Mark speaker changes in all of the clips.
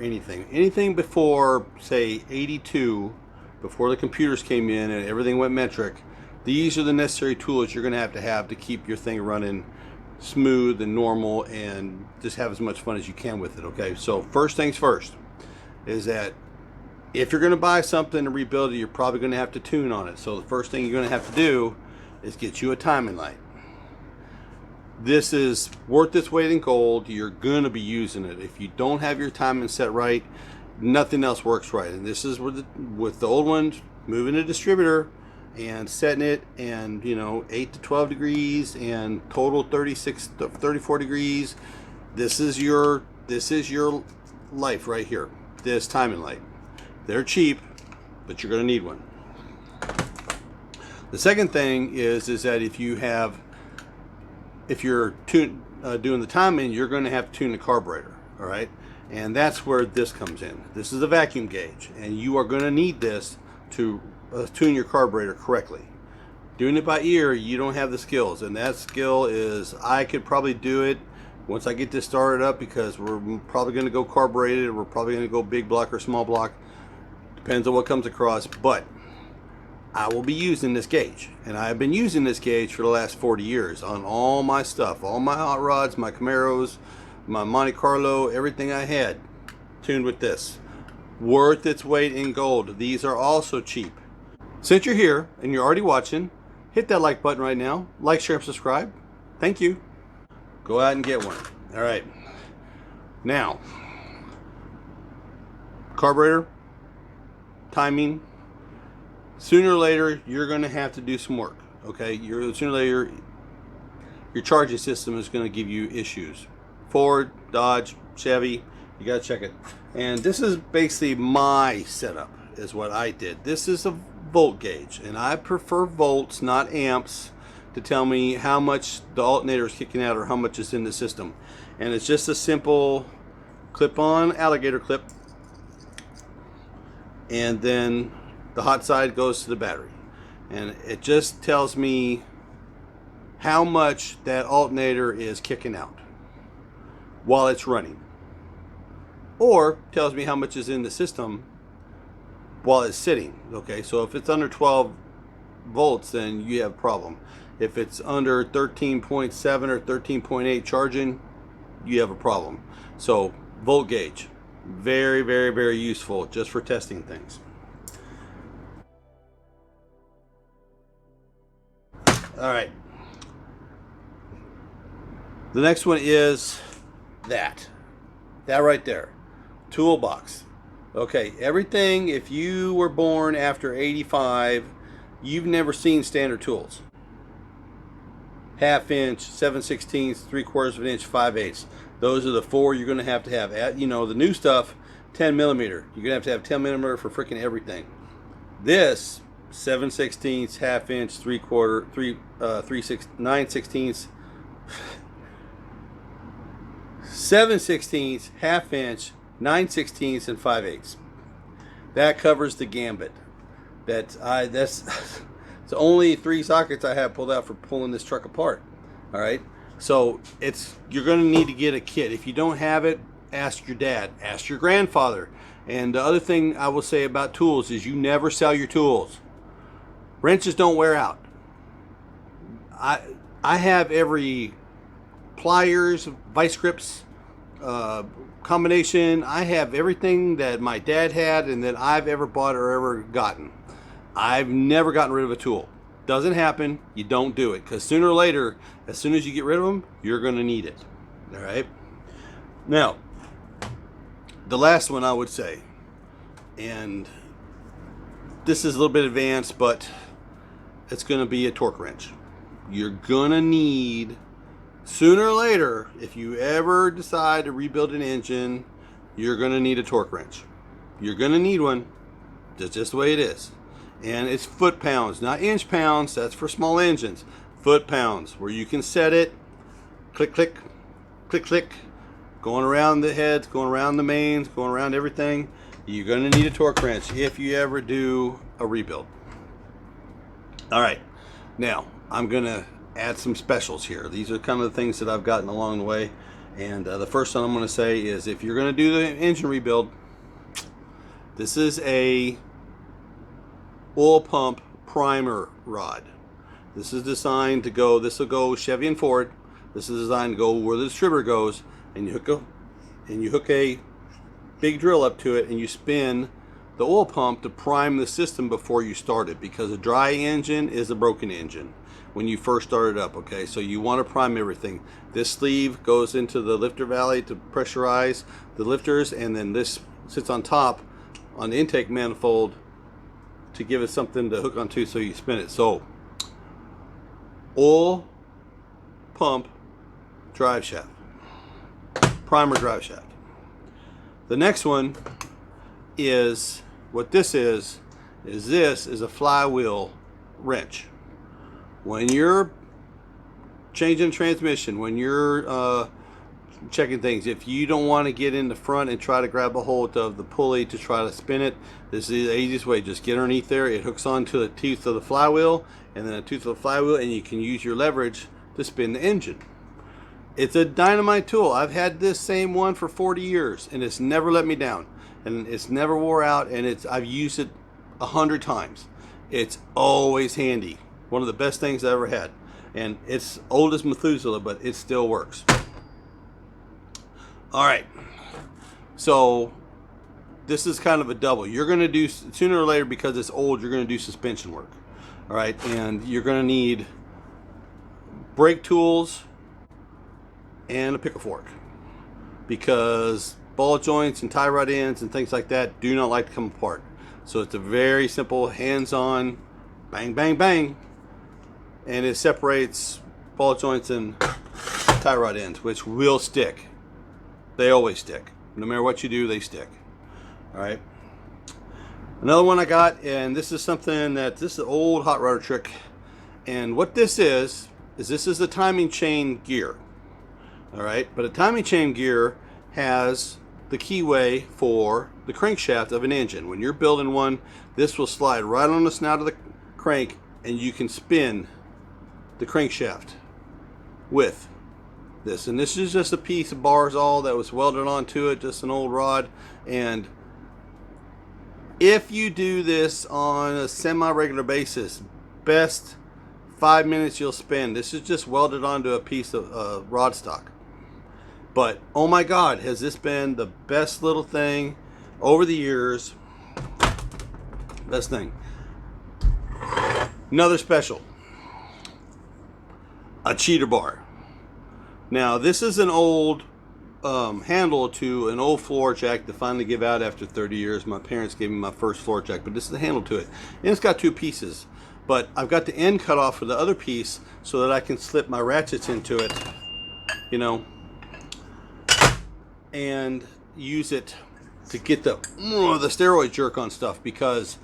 Speaker 1: Anything before, say, 82, before the computers came in and everything went metric, these are the necessary tools you're going to have to keep your thing running smooth and normal and just have as much fun as you can with it. Okay, so first things first is that if you're going to buy something and rebuild it, you're probably going to have to tune on it. So the first thing you're going to have to do is get you a timing light. This is worth its weight in gold. You're going to be using it. If you don't have your timing set right, nothing else works right. And this is with the old ones, moving a distributor and setting it, and 8 to 12 degrees and total 36 to 34 degrees. This is your life right here. This timing light. They're cheap, but you're going to need one. The second thing is that if you're doing the timing, you're going to have to tune the carburetor. All right, and that's where this comes in. This is a vacuum gauge, and you are going to need this to tune your carburetor correctly. Doing it by ear, you don't have the skills, and that skill is, I could probably do it once I get this started up, because we're probably going to go carbureted, we're probably going to go big block or small block, depends on what comes across. But I will be using this gauge, and I've been using this gauge for the last 40 years on all my stuff, all my hot rods, my Camaros, my Monte Carlo, everything I had tuned with this. Worth its weight in gold. These are also cheap. Since you're here and you're already watching, hit that like button right now. Like, share, and subscribe. Thank you. Go out and get one. All right. Now, carburetor, timing. Sooner or later, you're going to have to do some work. Okay. Sooner or later, your charging system is going to give you issues. Ford, Dodge, Chevy, you got to check it. And this is basically my setup, is what I did. This is a volt gauge, and I prefer volts, not amps, to tell me how much the alternator is kicking out or how much is in the system. And it's just a simple clip-on alligator clip, and then the hot side goes to the battery, and it just tells me how much that alternator is kicking out while it's running, or tells me how much is in the system while it's sitting. Okay, so if it's under 12 volts, then you have a problem. If it's under 13.7 or 13.8 charging, you have a problem. So volt gauge, very, very, very useful just for testing things. All right, the next one is that right there, toolbox. Okay, everything, if you were born after 85, you've never seen standard tools. 1/2 inch, 7/16, 3/4 of an inch, 5/8. Those are the four you're going to have. The new stuff, 10 millimeter. You're going to have 10 millimeter for freaking everything. This 7/16, 1/2 inch, 3/4, 9/16, 7/16, 1/2 inch, 9/16, and 5/8. That covers the gambit. That's it's only 3 sockets I have pulled out for pulling this truck apart. All right, so you're going to need to get a kit. If you don't have it, ask your dad, ask your grandfather. And the other thing I will say about tools is you never sell your tools. Wrenches don't wear out. I have every pliers, vice grips, combination. I have everything that my dad had and that I've ever bought or ever gotten. I've never gotten rid of a tool. Doesn't happen. You don't do it, because sooner or later, as soon as you get rid of them, you're going to need it. All right. Now, the last one I would say, and this is a little bit advanced, but it's going to be a torque wrench. You're going to need, sooner or later, if you ever decide to rebuild an engine, you're going to need a torque wrench. You're going to need one. That's just the way it is. And it's foot pounds, not inch pounds. That's for small engines. Foot pounds, where you can set it, click, click, click, click, going around the heads, going around the mains, going around everything. You're going to need a torque wrench if you ever do a rebuild. All right, now I'm going to add some specials here. These are kind of the things that I've gotten along the way. And the first one I'm going to say is, if you're going to do the engine rebuild, this is a oil pump primer rod. This is designed to go, this will go Chevy and Ford. This is designed to go where the distributor goes, and you hook a big drill up to it, and you spin the oil pump to prime the system before you start it, because a dry engine is a broken engine when you first start it up. Okay, so you want to prime everything. This sleeve goes into the lifter valley to pressurize the lifters, and then this sits on top on the intake manifold to give it something to hook onto so you spin it. So oil pump drive shaft, primer drive shaft. The next one is, what this is a flywheel wrench. When you're changing transmission, when you're checking things, if you don't want to get in the front and try to grab a hold of the pulley to try to spin it, this is the easiest way. Just get underneath there. It hooks onto the teeth of the flywheel, and then a tooth of the flywheel, and you can use your leverage to spin the engine. It's a dynamite tool. I've had this same one for 40 years, and it's never let me down, and it's never wore out, and I've used it 100 times. It's always handy. One of the best things I ever had, and it's old as Methuselah, but it still works. All right, so this is kind of a double. You're going to do, sooner or later, because it's old, you're going to do suspension work. All right, and you're going to need brake tools and a pickle fork, because ball joints and tie rod ends and things like that do not like to come apart. So it's a very simple hands-on bang, bang, bang, and it separates ball joints and tie rod ends, which will stick. They always stick. No matter what you do, they stick. All right. Another one I got, and this is something that, this is an old hot rodder trick, and what this is this is the timing chain gear. All right, but a timing chain gear has the keyway for the crankshaft of an engine. When you're building one, this will slide right on the snout of the crank, and you can spin the crankshaft with this. And this is just a piece of Barzal that was welded onto it, just an old rod. And if you do this on a semi-regular basis, best 5 minutes you'll spend. This is just welded onto a piece of rod stock. But oh my God, has this been the best little thing over the years. Best thing. Another special, a cheater bar. Now this is an old handle to an old floor jack to finally give out after 30 years. My parents gave me my first floor jack, but this is the handle to it. And it's got two pieces, but I've got the end cut off for the other piece so that I can slip my ratchets into it, you know, and use it to get the steroid jerk on stuff, because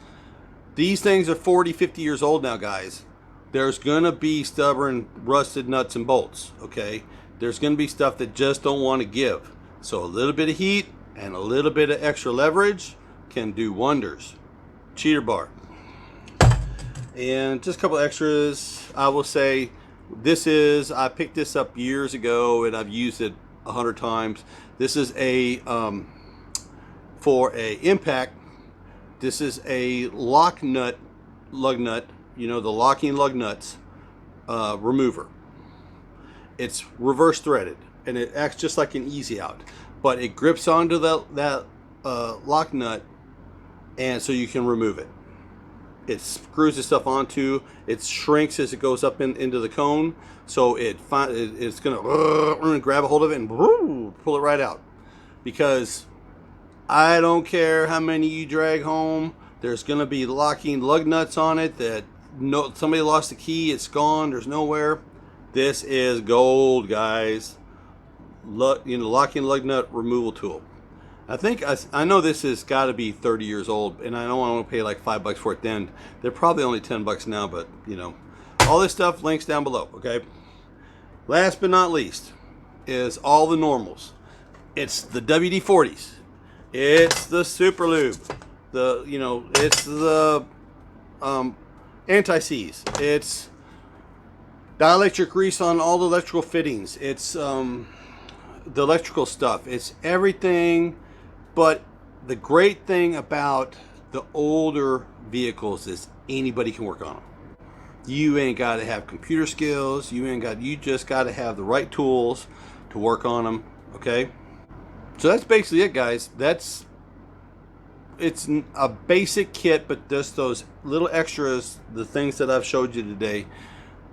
Speaker 1: these things are 40, 50 years old now, guys. There's gonna be stubborn, rusted nuts and bolts, okay? There's gonna be stuff that just don't want to give. So a little bit of heat and a little bit of extra leverage can do wonders. Cheater bar. And just a couple extras. I will say, I picked this up years ago and I've used it 100 times. This is a for a impact. This is a lug nut, you know, the locking lug nuts remover. It's reverse threaded and it acts just like an easy out, but it grips onto that lock nut, and so you can remove it. It screws this stuff onto, it shrinks as it goes up into the cone, so it's gonna grab a hold of it and pull it right out. Because I don't care how many you drag home, there's gonna be locking lug nuts on it that somebody lost the key, it's gone, there's nowhere. This is gold, guys. Locking lug nut removal tool. I know this has got to be 30 years old, and I don't want to pay like $5 for it then. They're probably only $10 now, but you know, all this stuff links down below. Okay. Last but not least is all the normals. It's the WD-40s. It's the Super Lube. It's the anti-seize. It's dielectric grease on all the electrical fittings. It's the electrical stuff. It's everything, but the great thing about the older vehicles is anybody can work on them. You ain't got to have computer skills. You just got to have the right tools to work on them. Okay. So that's basically it, guys. It's a basic kit, but just those little extras, the things that I've showed you today,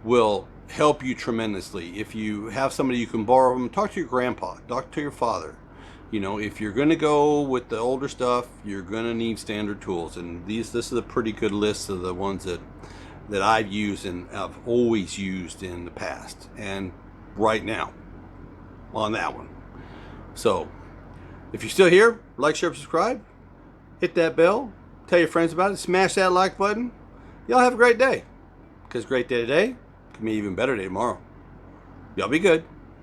Speaker 1: will help you tremendously. If you have somebody you can borrow them, talk to your grandpa, talk to your father. You know, if you're going to go with the older stuff, you're going to need standard tools. And this is a pretty good list of the ones that I've used and I've always used in the past and right now on that one. So if you're still here, like, share, subscribe. Hit that bell, tell your friends about it, smash that like button. Y'all have a great day, because great day today can be an even better day tomorrow. Y'all be good.